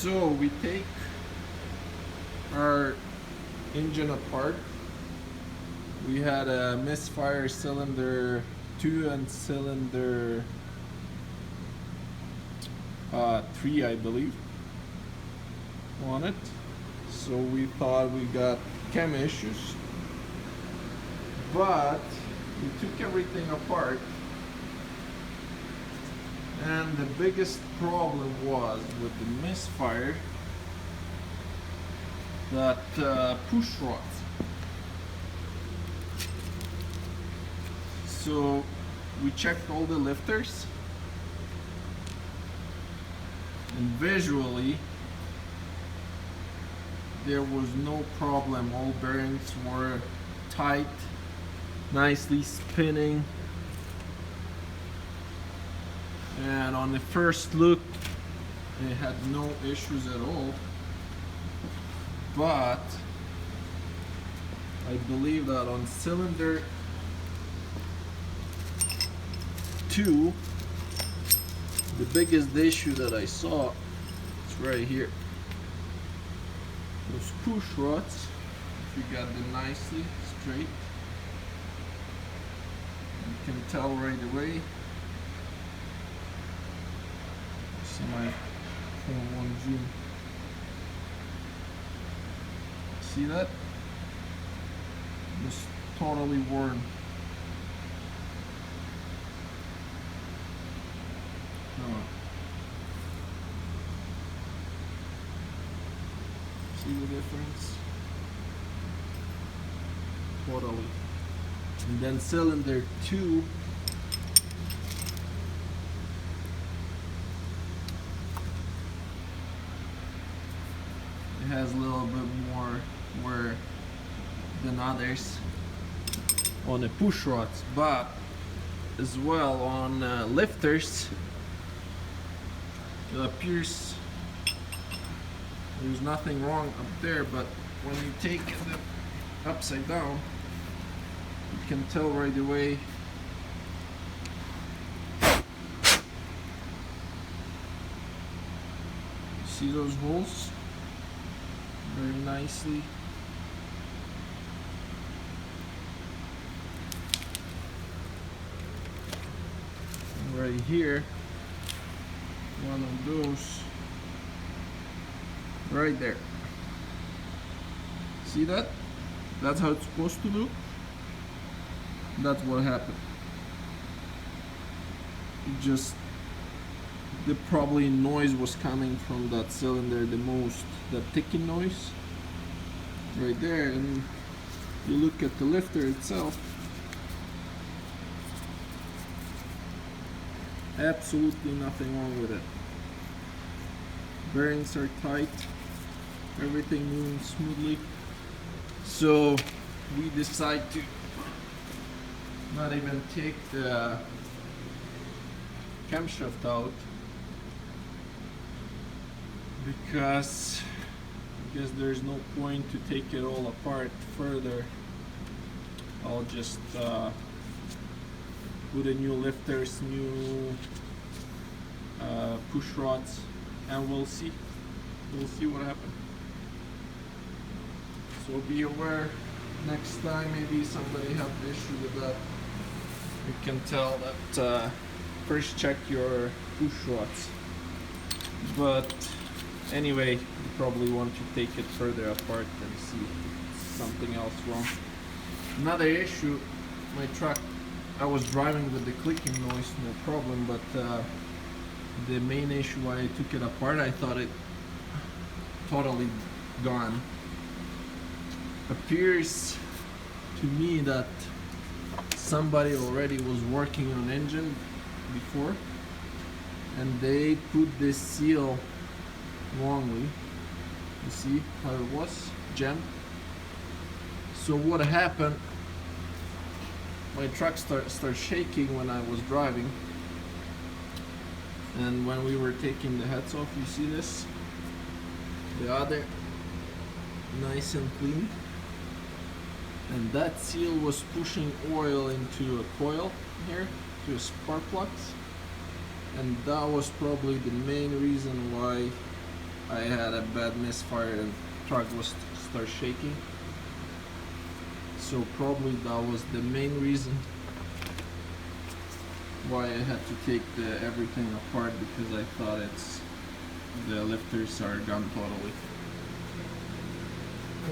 So we take our engine apart. We had a misfire cylinder 2 and cylinder 3, I believe, on it. So we thought we got chem issues, but we took everything apart, and the biggest problem was with the misfire that push rods. So we checked all the lifters, and visually there was no problem. All bearings were tight, nicely spinning, and on the first look it had no issues at all. But I believe that on cylinder 2, the biggest issue that I saw is right here. Those push rods, if you got them nicely straight, you can tell right away. See my phone on zoom. See that? It's totally worn. See the difference? Totally. And then cylinder 2, it has a little bit more wear than others on the push rods, but as well on lifters it appears there's nothing wrong up there, but when you take them upside down, you can tell right away. See those holes? Very nicely. And right here, one of those right there. See that? That's how it's supposed to look. That's what happened. It just, the probably noise was coming from that cylinder the most, that ticking noise right there. And you look at the lifter itself, absolutely nothing wrong with it. Bearings are tight, everything moving smoothly. So we decide to not even take the camshaft out, because I guess there's no point to take it all apart further. I'll just put in new lifters, new push rods, and we'll see what happens. So be aware next time, maybe somebody have the issue with that. You can tell that first check your push rods. But anyway, you probably want to take it further apart and see something else wrong. Another issue, my truck, I was driving with the clicking noise, no problem, but the main issue why I took it apart, I thought it totally gone. Appears to me that somebody already was working on engine before, and they put this seal wrongly. You see how it was jammed. So what happened, my truck started shaking when I was driving, and when we were taking the heads off, you see this, the other nice and clean, and that seal was pushing oil into a coil here, to a spark plugs, and that was probably the main reason why I had a bad misfire and truck was start shaking. So probably that was the main reason why I had to take everything apart, because I thought the lifters are gone totally.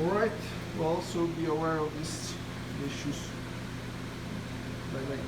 Alright, well, so be aware of these issues. Bye bye.